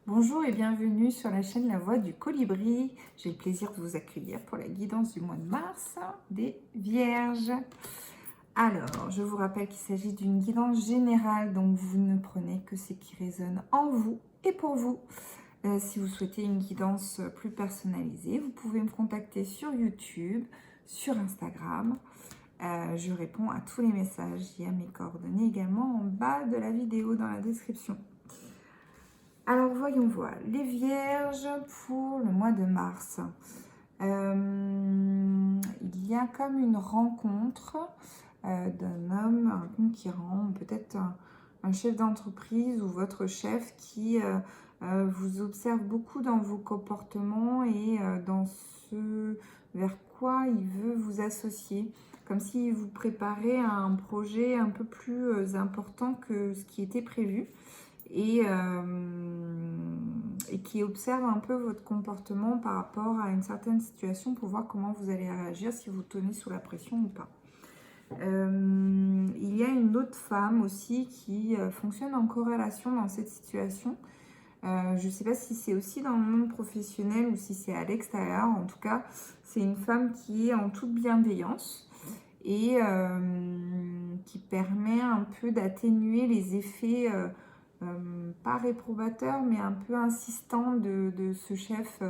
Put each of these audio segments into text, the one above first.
Bonjour et bienvenue sur la chaîne La Voix du Colibri. J'ai le plaisir de vous accueillir pour la guidance du mois de mars des Vierges. Alors, je vous rappelle qu'il s'agit d'une guidance générale, donc vous ne prenez que ce qui résonne en vous et pour vous. Si vous souhaitez une guidance plus personnalisée, vous pouvez me contacter sur YouTube, sur Instagram. Je réponds à tous les messages. Il y a mes coordonnées également en bas de la vidéo dans la description. Alors voyons voir, les Vierges pour le mois de mars. Il y a comme une rencontre d'un homme, un conquérant, peut-être un chef d'entreprise ou votre chef qui vous observe beaucoup dans vos comportements et dans ce vers quoi il veut vous associer. Comme s'il vous préparait à un projet un peu plus important que ce qui était prévu. Et qui observe un peu votre comportement par rapport à une certaine situation pour voir comment vous allez réagir, si vous tenez sous la pression ou pas. Il y a une autre femme aussi qui fonctionne en corrélation dans cette situation. Je ne sais pas si c'est aussi dans le monde professionnel ou si c'est à l'extérieur. En tout cas, c'est une femme qui est en toute bienveillance et qui permet un peu d'atténuer les effets pas réprobateur, mais un peu insistant de ce chef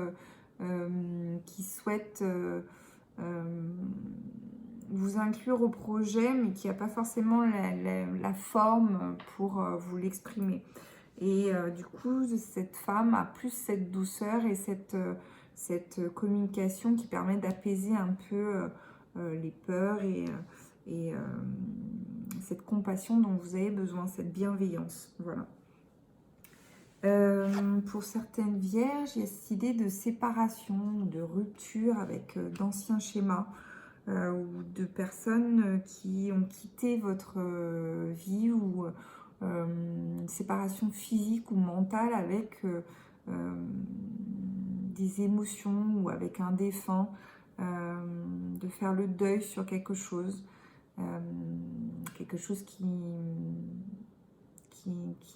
qui souhaite vous inclure au projet, mais qui n'a pas forcément la forme pour vous l'exprimer. Et du coup, cette femme a plus cette douceur et cette communication qui permet d'apaiser un peu les peurs et cette compassion dont vous avez besoin, cette bienveillance. Voilà. Pour certaines vierges, il y a cette idée de séparation, de rupture avec d'anciens schémas ou de personnes qui ont quitté votre vie ou une séparation physique ou mentale avec des émotions ou avec un défunt, de faire le deuil sur quelque chose qui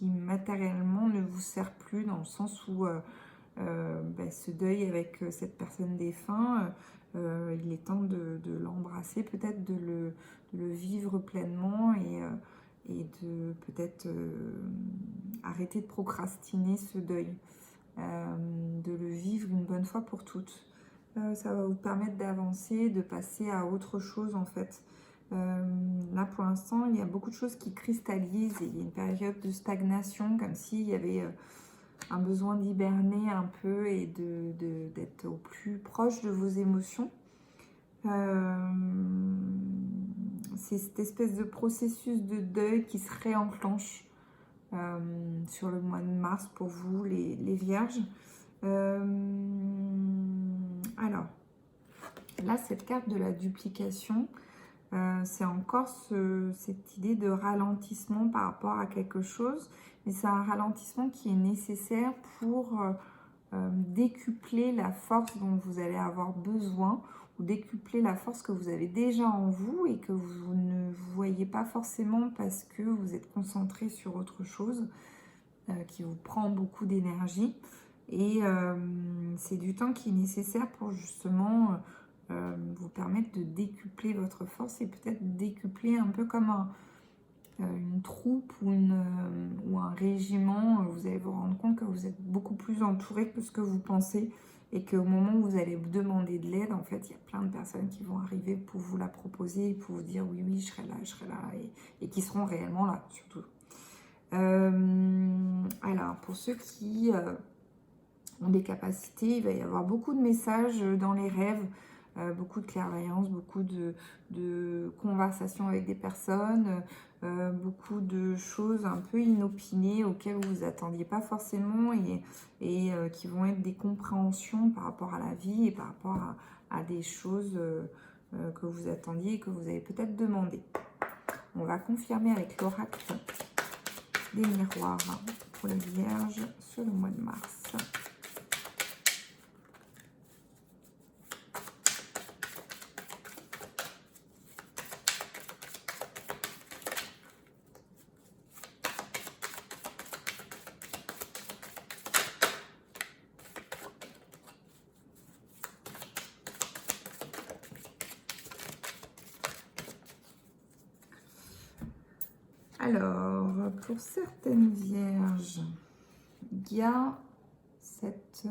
matériellement ne vous sert plus, dans le sens où ce deuil avec cette personne défunte, il est temps de l'embrasser, peut-être de le vivre pleinement et de peut-être arrêter de procrastiner ce deuil, de le vivre une bonne fois pour toutes. Ça va vous permettre d'avancer, de passer à autre chose en fait. Là pour l'instant il y a beaucoup de choses qui cristallisent et il y a une période de stagnation, comme s'il y avait un besoin d'hiberner un peu et d'être au plus proche de vos émotions. C'est cette espèce de processus de deuil qui se réenclenche sur le mois de mars pour vous les vierges. Alors là, cette carte de la duplication, c'est encore cette idée de ralentissement par rapport à quelque chose, mais c'est un ralentissement qui est nécessaire pour décupler la force dont vous allez avoir besoin, ou décupler la force que vous avez déjà en vous et que vous ne voyez pas forcément parce que vous êtes concentré sur autre chose qui vous prend beaucoup d'énergie. Et c'est du temps qui est nécessaire pour justement vous permettre de décupler votre force et peut-être décupler un peu comme une troupe ou un régiment. Vous allez vous rendre compte que vous êtes beaucoup plus entouré que ce que vous pensez et qu'au moment où vous allez demander de l'aide, en fait, il y a plein de personnes qui vont arriver pour vous la proposer et pour vous dire oui, oui, je serai là, et qui seront réellement là, surtout. Alors, pour ceux qui ont des capacités, il va y avoir beaucoup de messages dans les rêves, beaucoup de clairvoyance, beaucoup de conversations avec des personnes, beaucoup de choses un peu inopinées auxquelles vous vous attendiez pas forcément et qui vont être des compréhensions par rapport à la vie et par rapport à des choses que vous attendiez et que vous avez peut-être demandé. On va confirmer avec l'oracle des miroirs pour les vierges sur le mois de mars. Alors, pour certaines vierges, il y a cette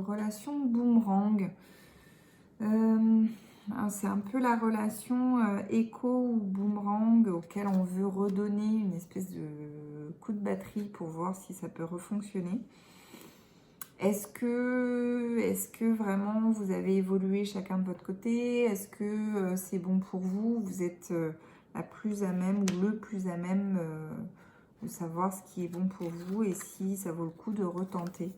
relation boomerang. C'est un peu la relation écho ou boomerang auquel on veut redonner une espèce de coup de batterie pour voir si ça peut refonctionner. Est-ce que vraiment vous avez évolué chacun de votre côté? Est-ce que c'est bon pour vous? Vous êtes la plus à même ou le plus à même de savoir ce qui est bon pour vous et si ça vaut le coup de retenter.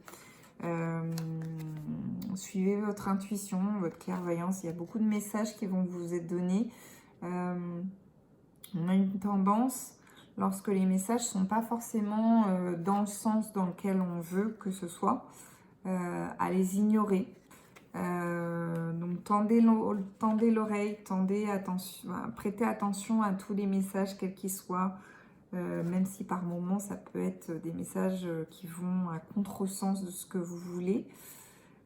Suivez votre intuition, votre clairvoyance. Il y a beaucoup de messages qui vont vous être donnés. On a une tendance, lorsque les messages ne sont pas forcément dans le sens dans lequel on veut que ce soit, à les ignorer. Donc tendez l'oreille, prêtez attention à tous les messages, quels qu'ils soient, même si par moments ça peut être des messages qui vont à contresens de ce que vous voulez.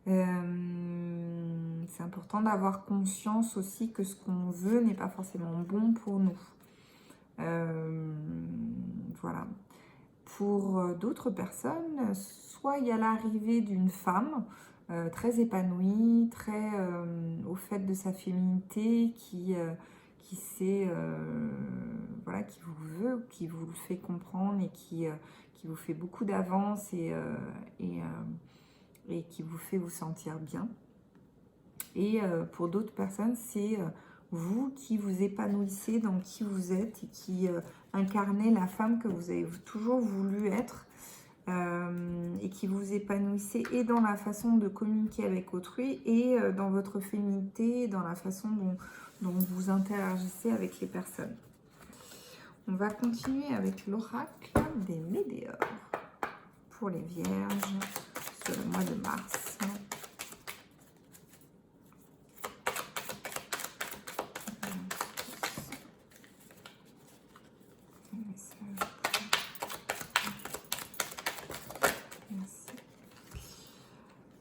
C'est important d'avoir conscience aussi que ce qu'on veut n'est pas forcément bon pour nous. Voilà. Pour d'autres personnes, soit il y a l'arrivée d'une femme très épanouie, très au fait de sa féminité, qui sait, voilà, qui vous veut, qui vous le fait comprendre et qui vous fait beaucoup d'avance et qui vous fait vous sentir bien. Et pour d'autres personnes, c'est vous qui vous épanouissez dans qui vous êtes et qui incarnez la femme que vous avez toujours voulu être et qui vous épanouissez et dans la façon de communiquer avec autrui et dans votre féminité, dans la façon dont vous interagissez avec les personnes. On va continuer avec l'oracle des météores pour les vierges sur le mois de mars.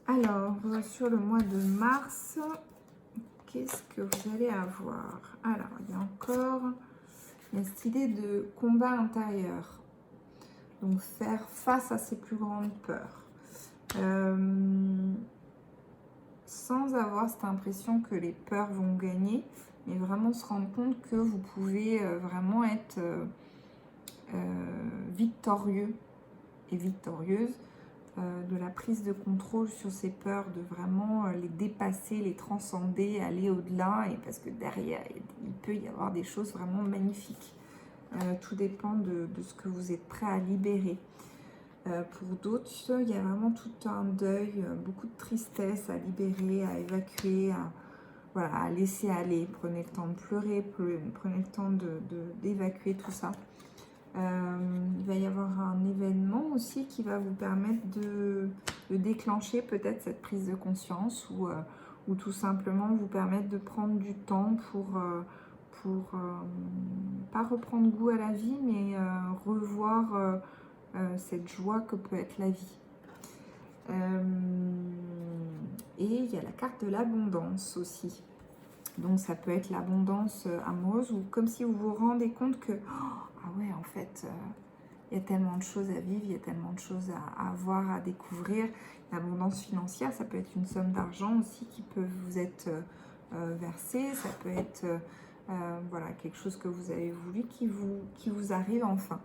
Alors, sur le mois de mars, qu'est-ce que vous allez avoir? Alors, il y a cette idée de combat intérieur. Donc, faire face à ses plus grandes peurs. Sans avoir cette impression que les peurs vont gagner, mais vraiment se rendre compte que vous pouvez vraiment être victorieux et victorieuse de la prise de contrôle sur ces peurs, de vraiment les dépasser, les transcender, aller au-delà, et parce que derrière, il peut y avoir des choses vraiment magnifiques. Tout dépend de ce que vous êtes prêt à libérer. Pour d'autres, il y a vraiment tout un deuil, beaucoup de tristesse à libérer, à évacuer, voilà, à laisser aller. Prenez le temps de pleurer, prenez le temps d'évacuer tout ça. Il va y avoir un événement aussi qui va vous permettre de déclencher peut-être cette prise de conscience ou tout simplement vous permettre de prendre du temps pour pas reprendre goût à la vie, mais revoir cette joie que peut être la vie. Et il y a la carte de l'abondance aussi. Donc ça peut être l'abondance amoureuse ou comme si vous vous rendez compte que ah ouais, en fait, il y a tellement de choses à vivre, il y a tellement de choses à voir, à découvrir. L'abondance financière, ça peut être une somme d'argent aussi qui peut vous être versée, ça peut être voilà, quelque chose que vous avez voulu qui vous arrive enfin.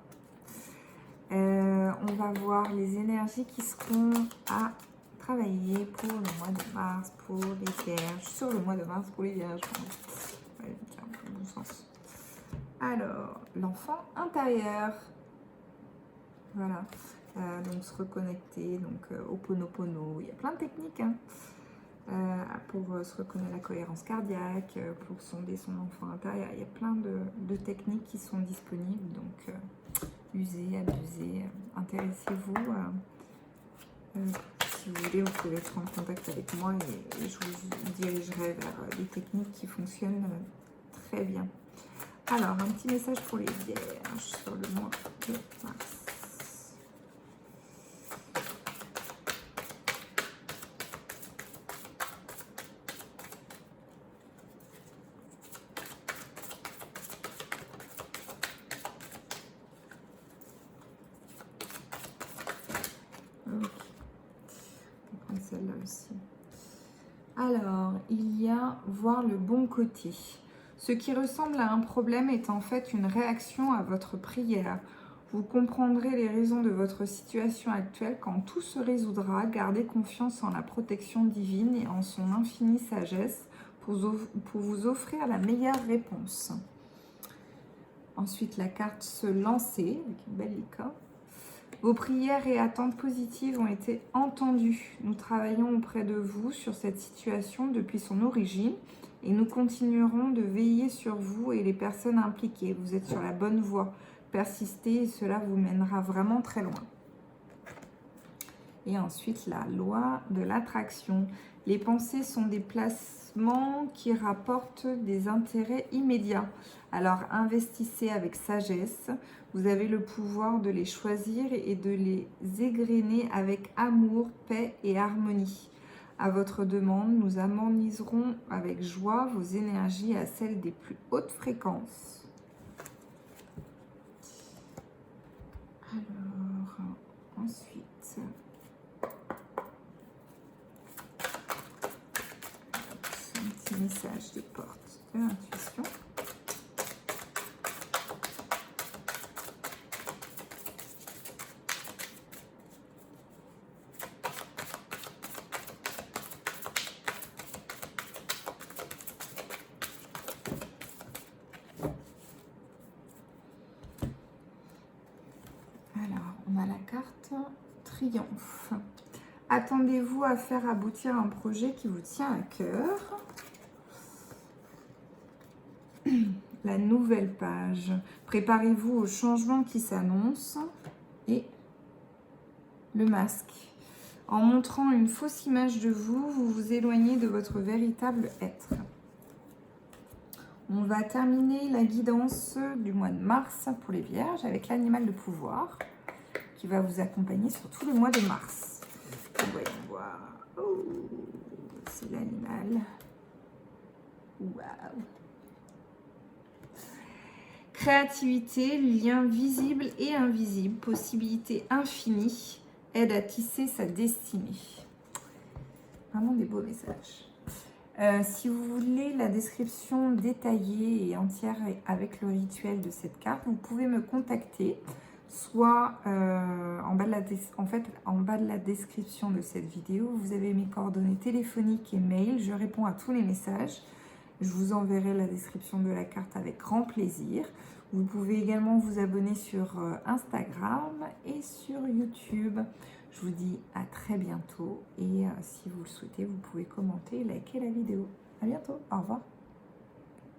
On va voir les énergies qui seront à travailler pour le mois de mars, pour les vierges, sur le mois de mars pour les vierges. Ouais, tiens, bon sens. Alors, l'enfant intérieur. Voilà. Donc, se reconnecter, donc Ho'oponopono. Il y a plein de techniques hein, pour se reconnecter à la cohérence cardiaque, pour sonder son enfant intérieur. Il y a plein de techniques qui sont disponibles. Donc, usez, abusez, intéressez-vous. Si vous voulez, vous pouvez être en contact avec moi et je vous dirigerai vers des techniques qui fonctionnent très bien. Alors, un petit message pour les vierges sur le mois de mars. aussi. Alors, il y a voir le bon côté. Ce qui ressemble à un problème est en fait une réaction à votre prière. Vous comprendrez les raisons de votre situation actuelle quand tout se résoudra. Gardez confiance en la protection divine et en son infinie sagesse pour vous offrir la meilleure réponse. Ensuite, la carte se lancer, avec une belle licorne. Vos prières et attentes positives ont été entendues. Nous travaillons auprès de vous sur cette situation depuis son origine et nous continuerons de veiller sur vous et les personnes impliquées. Vous êtes sur la bonne voie. Persistez et cela vous mènera vraiment très loin. Et ensuite, la loi de l'attraction. Les pensées sont des placements qui rapportent des intérêts immédiats. Alors, investissez avec sagesse. Vous avez le pouvoir de les choisir et de les égrener avec amour, paix et harmonie. À votre demande, nous harmoniserons avec joie vos énergies à celles des plus hautes fréquences. Alors, ensuite... message des portes de l'intuition. Alors, on a la carte Triomphe. Attendez-vous à faire aboutir un projet qui vous tient à cœur. La nouvelle page. Préparez-vous au changement qui s'annonce. Et le masque. En montrant une fausse image de vous, vous vous éloignez de votre véritable être. On va terminer la guidance du mois de mars pour les vierges avec l'animal de pouvoir qui va vous accompagner sur tout le mois de mars. Voyons voir. Oh, c'est l'animal. Waouh. Créativité, lien visible et invisible, possibilité infinie, aide à tisser sa destinée. Vraiment des beaux messages. Si vous voulez la description détaillée et entière avec le rituel de cette carte, vous pouvez me contacter, soit en bas de la description de cette vidéo, vous avez mes coordonnées téléphoniques et mail, je réponds à tous les messages. Je vous enverrai la description de la carte avec grand plaisir. Vous pouvez également vous abonner sur Instagram et sur YouTube. Je vous dis à très bientôt et si vous le souhaitez, vous pouvez commenter et liker la vidéo. À bientôt, au revoir.